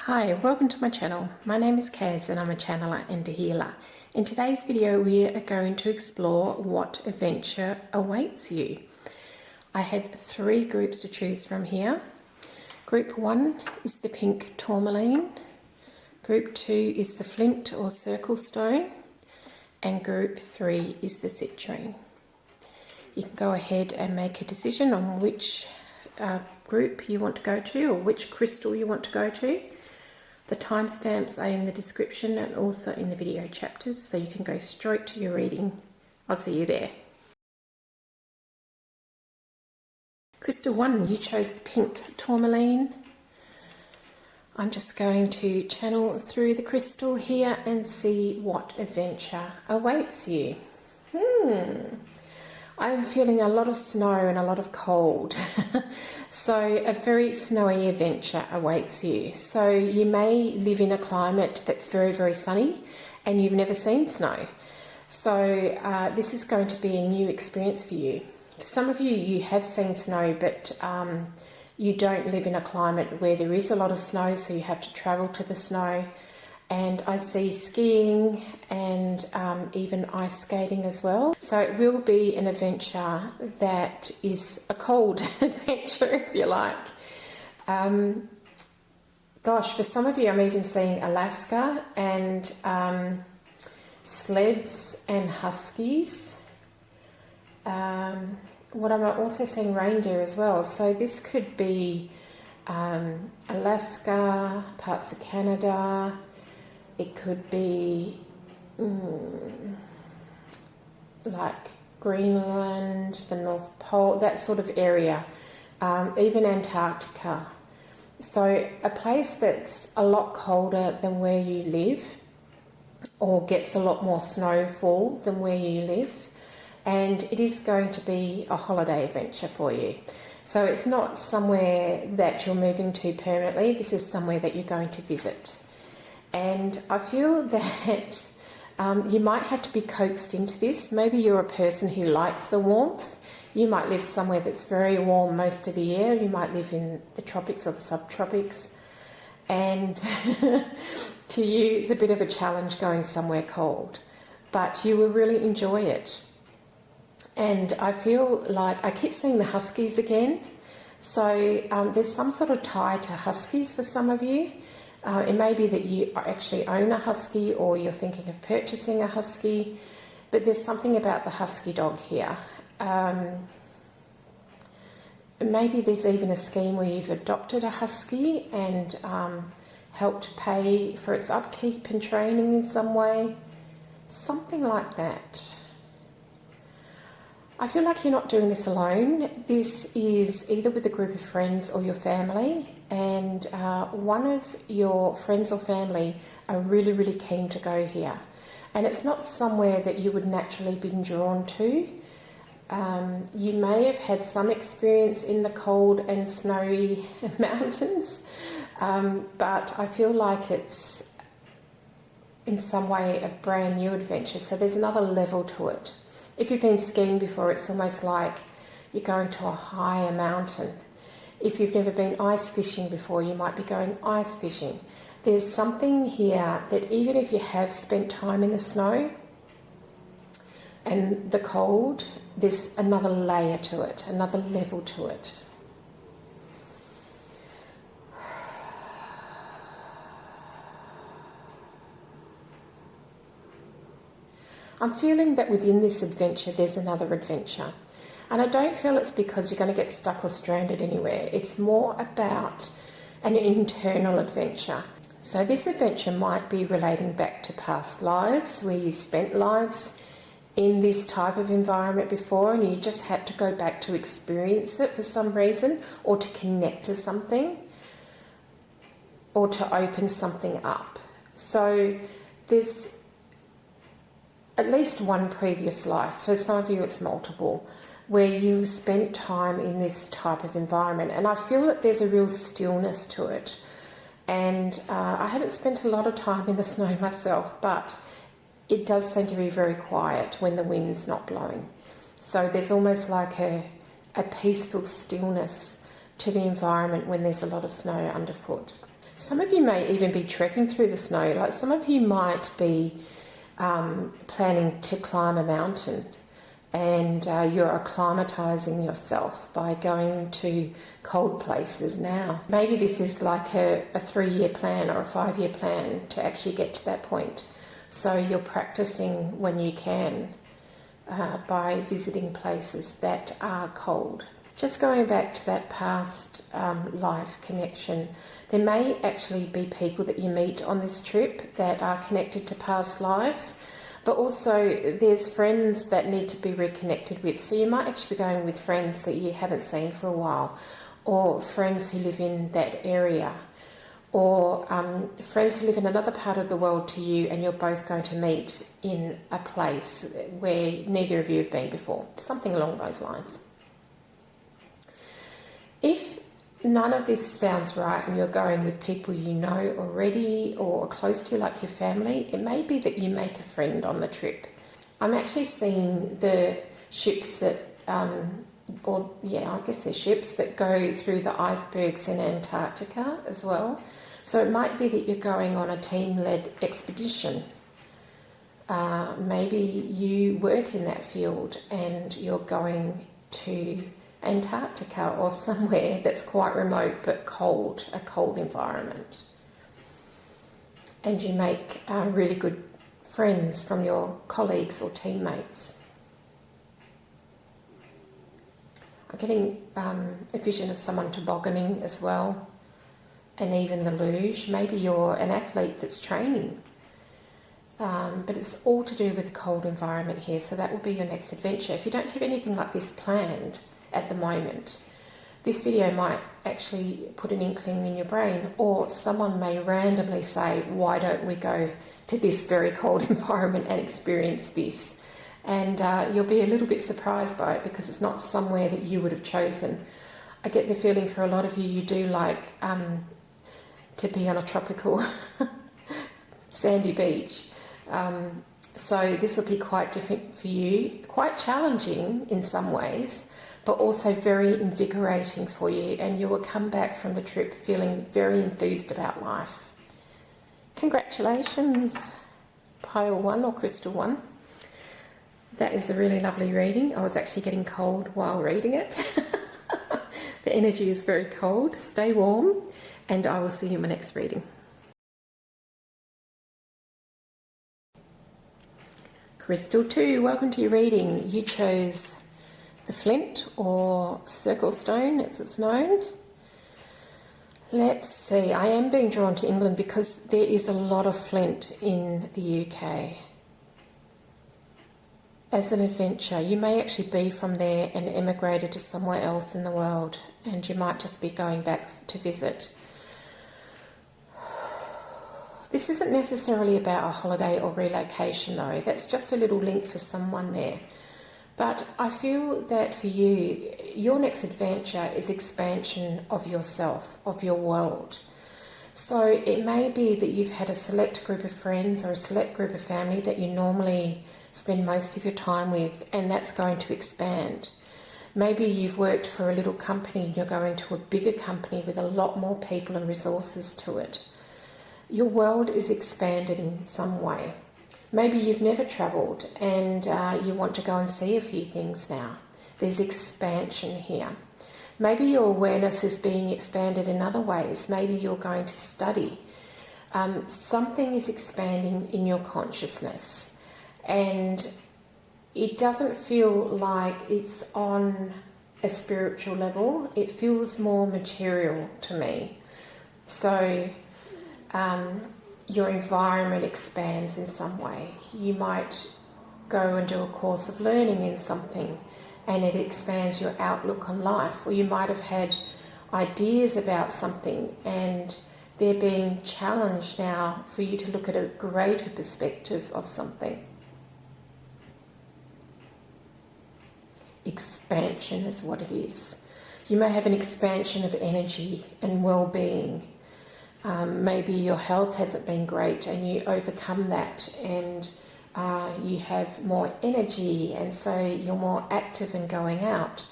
Hi, welcome to my channel. My name is Kaz and I'm a channeler and a healer. In today's video we are going to explore what adventure awaits you. I have three groups to choose from here. Group 1 is the pink Tourmaline, Group 2 is the Flint or Circle Stone, and Group 3 is the Citrine. You can go ahead and make a decision on which group you want to go to or which crystal you want to go to. The timestamps are in the description and also in the video chapters, so you can go straight to your reading. I'll see you there. Crystal 1, you chose the pink Tourmaline. I'm just going to channel through the crystal here and see what adventure awaits you. I'm feeling a lot of snow and a lot of cold. So a very snowy adventure awaits you. So you may live in a climate that's very, very sunny and you've never seen snow. So this is going to be a new experience for you. For some of you, you have seen snow, but you don't live in a climate where there is a lot of snow, so you have to travel to the snow. And I see skiing and even ice skating as well. So it will be an adventure that is a cold adventure, if you like. Gosh, for some of you, I'm even seeing Alaska and sleds and huskies. What I'm also seeing reindeer as well. So this could be Alaska, parts of Canada. It could be like Greenland, the North Pole, that sort of area, even Antarctica. So a place that's a lot colder than where you live or gets a lot more snowfall than where you live. And it is going to be a holiday adventure for you. So it's not somewhere that you're moving to permanently. This is somewhere that you're going to visit. And I feel that you might have to be coaxed into this. Maybe you're a person who likes the warmth. You might live somewhere that's very warm most of the year. You might live in the tropics or the subtropics. And to you, it's a bit of a challenge going somewhere cold. But you will really enjoy it. And I feel like I keep seeing the huskies again. So there's some sort of tie to huskies for some of you. It may be that you actually own a husky or you're thinking of purchasing a husky, but there's something about the husky dog here. Maybe there's even a scheme where you've adopted a husky and helped pay for its upkeep and training in some way. Something like that. I feel like you're not doing this alone. This is either with a group of friends or your family, and one of your friends or family are really, really keen to go here. And it's not somewhere that you would naturally be drawn to. You may have had some experience in the cold and snowy mountains, but I feel like it's in some way a brand new adventure. So there's another level to it. If you've been skiing before, it's almost like you're going to a higher mountain. If you've never been ice fishing before, you might be going ice fishing. There's something here that even if you have spent time in the snow and the cold, there's another layer to it, another level to it. I'm feeling that within this adventure there's another adventure. And I don't feel it's because you're going to get stuck or stranded anywhere. It's more about an internal adventure. So this adventure might be relating back to past lives where you spent lives in this type of environment before and you just had to go back to experience it for some reason, or to connect to something, or to open something up. So there's at least one previous life, for some of you it's multiple, where you've spent time in this type of environment. And I feel that there's a real stillness to it. And I haven't spent a lot of time in the snow myself, but it does seem to be very quiet when the wind's not blowing. So there's almost like a peaceful stillness to the environment when there's a lot of snow underfoot. Some of you may even be trekking through the snow. Like some of you might be planning to climb a mountain, and you're acclimatizing yourself by going to cold places now. Maybe this is like a 3-year plan or a 5-year plan to actually get to that point. So you're practicing when you can by visiting places that are cold. Just going back to that past life connection, there may actually be people that you meet on this trip that are connected to past lives, but also there's friends that need to be reconnected with. So you might actually be going with friends that you haven't seen for a while, or friends who live in that area, or friends who live in another part of the world to you, and you're both going to meet in a place where neither of you have been before. Something along those lines. If none of this sounds right and you're going with people you know already or close to, like your family, it may be that you make a friend on the trip. I'm actually seeing the ships that, I guess they're ships that go through the icebergs in Antarctica as well. So it might be that you're going on a team-led expedition. Maybe you work in that field and you're going to Antarctica or somewhere that's quite remote but cold, a cold environment. And you make really good friends from your colleagues or teammates. I'm getting a vision of someone tobogganing as well, and even the luge. Maybe you're an athlete that's training. But it's all to do with the cold environment here, so that will be your next adventure. If you don't have anything like this planned at the moment, this video might actually put an inkling in your brain, or someone may randomly say, why don't we go to this very cold environment and experience this? And you'll be a little bit surprised by it because it's not somewhere that you would have chosen. I get the feeling for a lot of you, you do like to be on a tropical sandy beach. So this will be quite different for you, quite challenging in some ways, but also very invigorating for you, and you will come back from the trip feeling very enthused about life. Congratulations, Pile 1 or Crystal 1. That is a really lovely reading. I was actually getting cold while reading it. The energy is very cold. Stay warm, and I will see you in my next reading. Crystal 2, welcome to your reading. You chose the Flint, or circle stone as it's known. Let's see, I am being drawn to England because there is a lot of flint in the UK. As an adventure, you may actually be from there and emigrated to somewhere else in the world, and you might just be going back to visit. This isn't necessarily about a holiday or relocation though, that's just a little link for someone there. But I feel that for you, your next adventure is expansion of yourself, of your world. So it may be that you've had a select group of friends or a select group of family that you normally spend most of your time with, and that's going to expand. Maybe you've worked for a little company and you're going to a bigger company with a lot more people and resources to it. Your world is expanded in some way. Maybe you've never travelled and you want to go and see a few things now. There's expansion here. Maybe your awareness is being expanded in other ways. Maybe you're going to study. Something is expanding in your consciousness, and it doesn't feel like it's on a spiritual level. It feels more material to me. So your environment expands in some way. You might go and do a course of learning in something and it expands your outlook on life, or you might have had ideas about something and they're being challenged now for you to look at a greater perspective of something. Expansion is what it is. You may have an expansion of energy and well-being. Maybe your health hasn't been great and you overcome that, and you have more energy, and so you're more active and going out.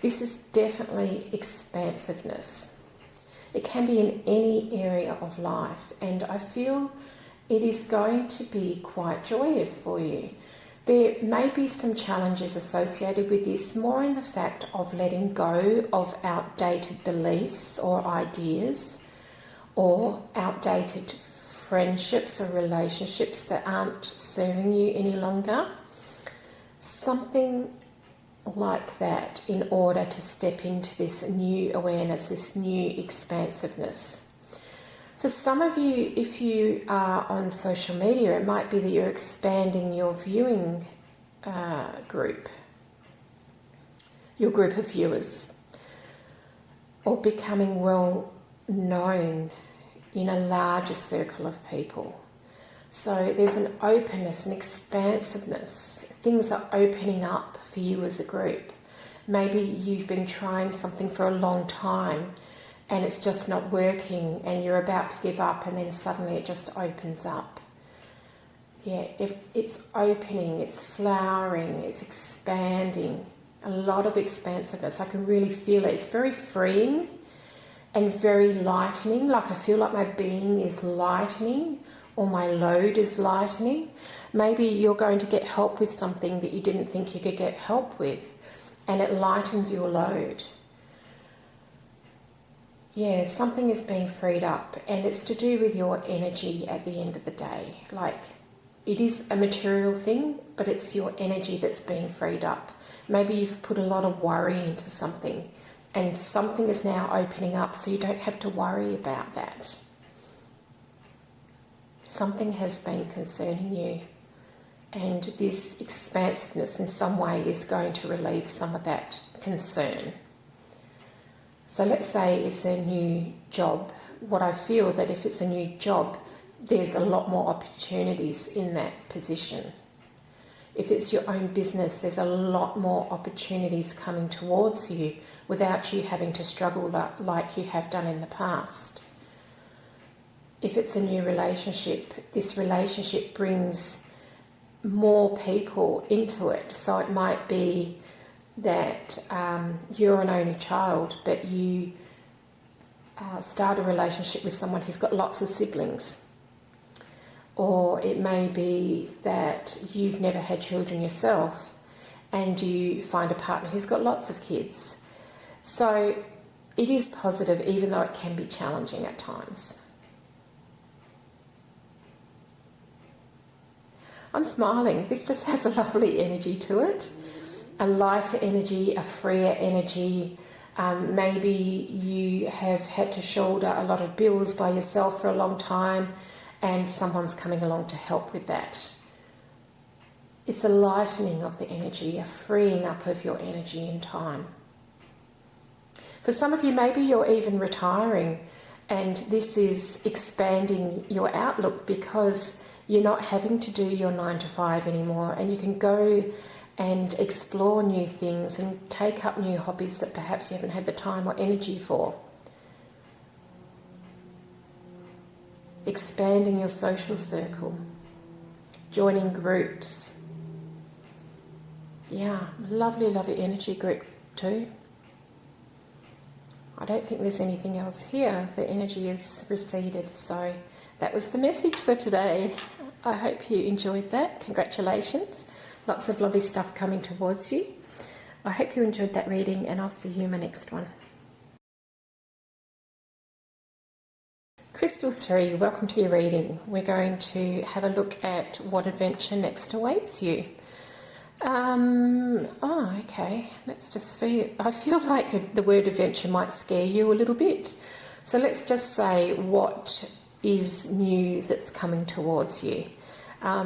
This is definitely expansiveness. It can be in any area of life, and I feel it is going to be quite joyous for you. There may be some challenges associated with this, more in the fact of letting go of outdated beliefs or ideas, or outdated friendships or relationships that aren't serving you any longer. Something like that, in order to step into this new awareness, this new expansiveness. For some of you, if you are on social media, it might be that you're expanding your viewing group, your group of viewers, or becoming well known in a larger circle of people. So there's an openness, an expansiveness. Things are opening up for you as a group. Maybe you've been trying something for a long time and it's just not working and you're about to give up, and then suddenly it just opens up. Yeah, it's opening, it's flowering, it's expanding. A lot of expansiveness. I can really feel it. It's very freeing and very lightening. Like I feel like my being is lightening, or my load is lightening. Maybe you're going to get help with something that you didn't think you could get help with, and it lightens your load. Yeah, something is being freed up, and it's to do with your energy at the end of the day. Like, it is a material thing, but it's your energy that's being freed up. Maybe you've put a lot of worry into something, and something is now opening up, so you don't have to worry about that. Something has been concerning you, and this expansiveness in some way is going to relieve some of that concern. So let's say it's a new job. What I feel that if it's a new job, there's a lot more opportunities in that position. If it's your own business, there's a lot more opportunities coming towards you without you having to struggle like you have done in the past. If it's a new relationship, this relationship brings more people into it. So it might be that you're an only child, but you start a relationship with someone who's got lots of siblings. Or it may be that you've never had children yourself and you find a partner who's got lots of kids. So it is positive, even though it can be challenging at times. I'm smiling. This just has a lovely energy to it. A lighter energy, a freer energy. Maybe you have had to shoulder a lot of bills by yourself for a long time, and someone's coming along to help with that. It's a lightening of the energy, a freeing up of your energy in time. For some of you, maybe you're even retiring, and this is expanding your outlook because you're not having to do your 9 to 5 anymore, and you can go and explore new things and take up new hobbies that perhaps you haven't had the time or energy for. Expanding your social circle, joining groups. Yeah, lovely, lovely energy group too. I don't think there's anything else here. The energy is receded, so that was the message for today. I hope you enjoyed that. Congratulations. Lots of lovely stuff coming towards you. I hope you enjoyed that reading, and I'll see you in my next one. Crystal 3, welcome to your reading. We're going to have a look at what adventure next awaits you. Okay, let's just feel. I feel like the word adventure might scare you a little bit. So let's just say what is new that's coming towards you.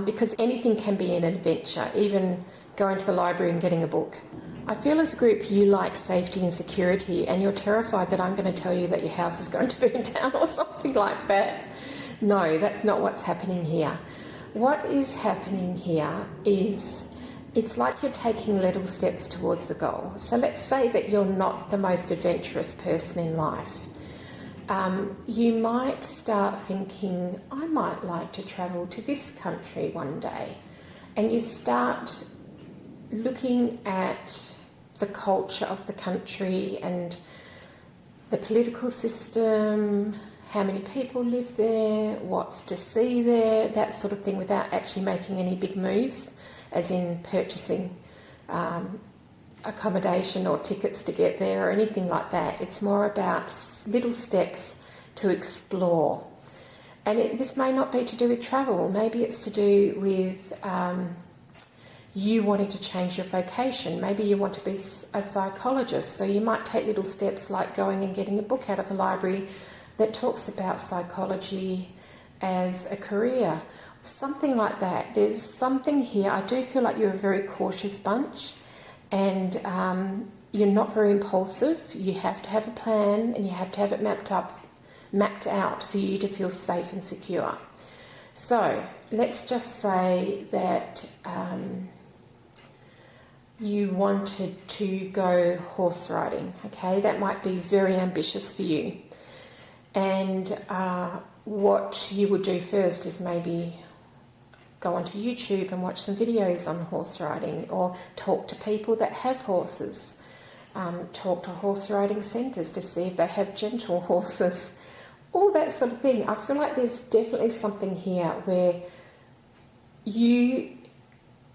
Because anything can be an adventure, even going to the library and getting a book. I feel as a group you like safety and security, and you're terrified that I'm going to tell you that your house is going to burn down or something like that. No, that's not what's happening here. What is happening here is it's like you're taking little steps towards the goal. So let's say that you're not the most adventurous person in life. You might start thinking, I might like to travel to this country one day. And you start looking at the culture of the country and the political system, how many people live there, what's to see there, that sort of thing, without actually making any big moves, as in purchasing accommodation or tickets to get there or anything like that. It's more about little steps to explore. And this may not be to do with travel. Maybe it's to do with you wanting to change your vocation. Maybe you want to be a psychologist. So you might take little steps like going and getting a book out of the library that talks about psychology as a career. Something like that. There's something here. I do feel like you're a very cautious bunch, and you're not very impulsive. You have to have a plan, and you have to have it mapped out for you to feel safe and secure. So let's just say that you wanted to go horse riding. Okay, that might be very ambitious for you. And what you would do first is maybe go onto YouTube and watch some videos on horse riding, or talk to people that have horses. Talk to horse riding centres to see if they have gentle horses. All that sort of thing. I feel like there's definitely something here where you,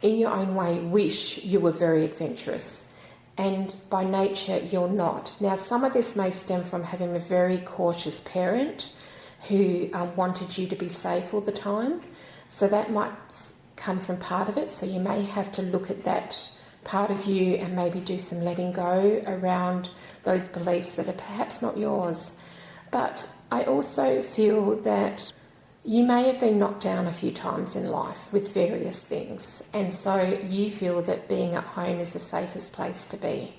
in your own way, wish you were very adventurous, and by nature you're not. Now, some of this may stem from having a very cautious parent who wanted you to be safe all the time, so that might come from part of it. So you may have to look at that part of you and maybe do some letting go around those beliefs that are perhaps not yours. But I also feel that you may have been knocked down a few times in life with various things, and so you feel that being at home is the safest place to be.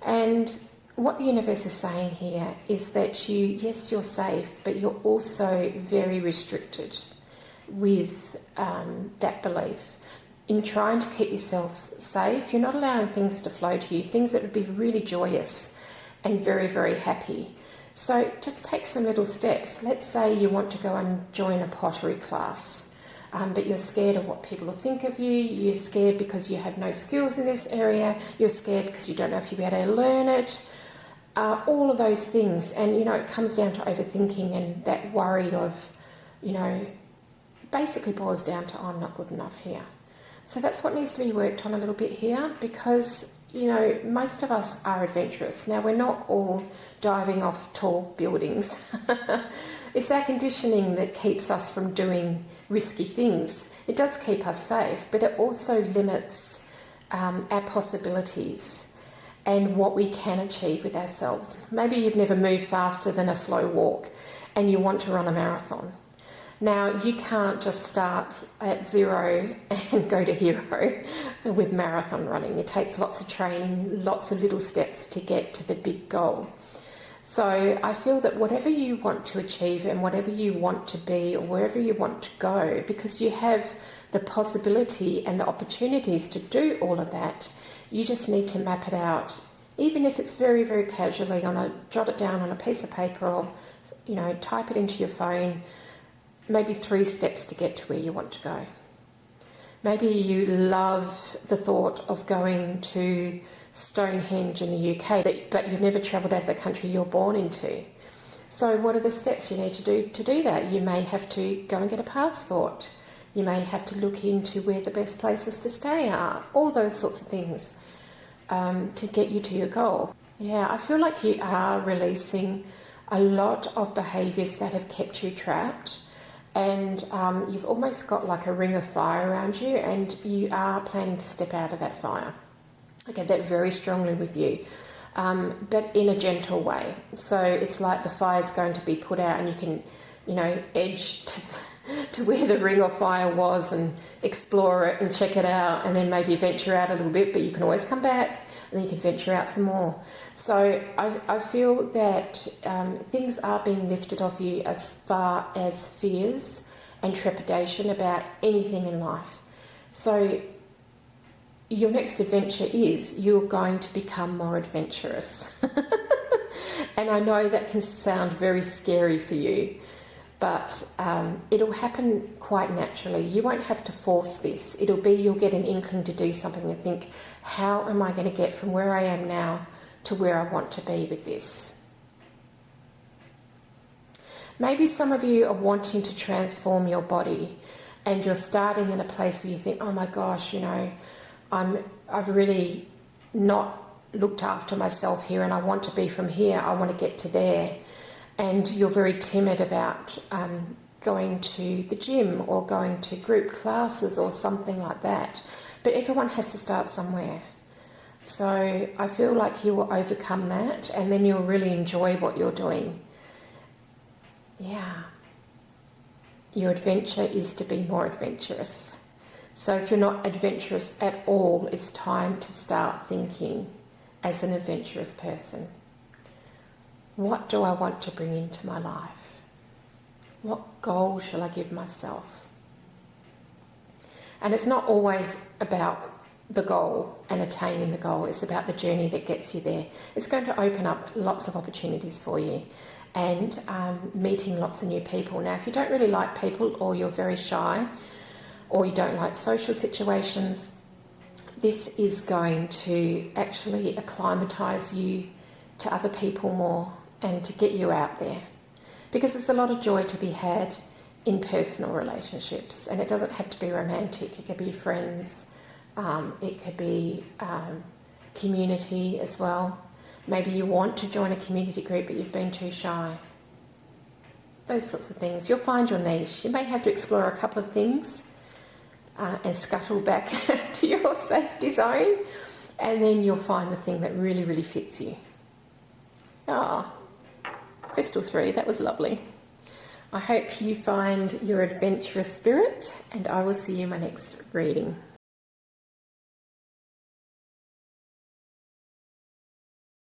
And what the universe is saying here is that yes, you're safe, but you're also very restricted with that belief. In trying to keep yourself safe, you're not allowing things to flow to you, things that would be really joyous and very, very happy. So just take some little steps. Let's say you want to go and join a pottery class, but you're scared of what people will think of you. You're scared because you have no skills in this area. You're scared because you don't know if you'll be able to learn it. All of those things. And, it comes down to overthinking, and that worry of, basically boils down to I'm not good enough here. So that's what needs to be worked on a little bit here, because most of us are adventurous. Now, we're not all diving off tall buildings. It's our conditioning that keeps us from doing risky things. It does keep us safe, but it also limits our possibilities and what we can achieve with ourselves. Maybe you've never moved faster than a slow walk and you want to run a marathon. Now, you can't just start at zero and go to hero with marathon running. It takes lots of training, lots of little steps to get to the big goal. So I feel that whatever you want to achieve and whatever you want to be or wherever you want to go, because you have the possibility and the opportunities to do all of that, you just need to map it out. Even if it's very, very casually, jot it down on a piece of paper, or type it into your phone. Maybe 3 steps to get to where you want to go. Maybe you love the thought of going to Stonehenge in the UK, but you've never travelled out of the country you're born into. So what are the steps you need to do that? You may have to go and get a passport. You may have to look into where the best places to stay are. All those sorts of things to get you to your goal. Yeah, I feel like you are releasing a lot of behaviours that have kept you trapped. And you've almost got like a ring of fire around you, and you are planning to step out of that fire. I get that very strongly with you, but in a gentle way. So it's like the fire's going to be put out, and you can, edge to where the ring of fire was and explore it and check it out, and then maybe venture out a little bit, but you can always come back and then you can venture out some more. So I feel that things are being lifted off you as far as fears and trepidation about anything in life. So your next adventure is you're going to become more adventurous. And I know that can sound very scary for you, but it'll happen quite naturally. You won't have to force this. It'll be you'll get an inkling to do something and think, how am I going to get from where I am now to where I want to be with this? Maybe some of you are wanting to transform your body and you're starting in a place where you think, oh my gosh, you know, I've really not looked after myself here and I want to be from here, I want to get to there. And you're very timid about going to the gym or going to group classes or something like that. But everyone has to start somewhere. So I feel like you will overcome that and then you'll really enjoy what you're doing. Yeah. Your adventure is to be more adventurous. So if you're not adventurous at all, it's time to start thinking as an adventurous person. What do I want to bring into my life? What goal shall I give myself? And it's not always about the goal and attaining the goal. It's about the journey that gets you there. It's going to open up lots of opportunities for you and meeting lots of new people. Now, if you don't really like people or you're very shy or you don't like social situations, this is going to actually acclimatise you to other people more and to get you out there. Because there's a lot of joy to be had in personal relationships, and it doesn't have to be romantic. It could be friends, it could be community as well. Maybe you want to join a community group but you've been too shy. Those sorts of things. You'll find your niche. You may have to explore a couple of things and scuttle back to your safety zone, and then you'll find the thing that really, really fits you. Ah, Crystal 3, that was lovely. I hope you find your adventurous spirit, and I will see you in my next reading.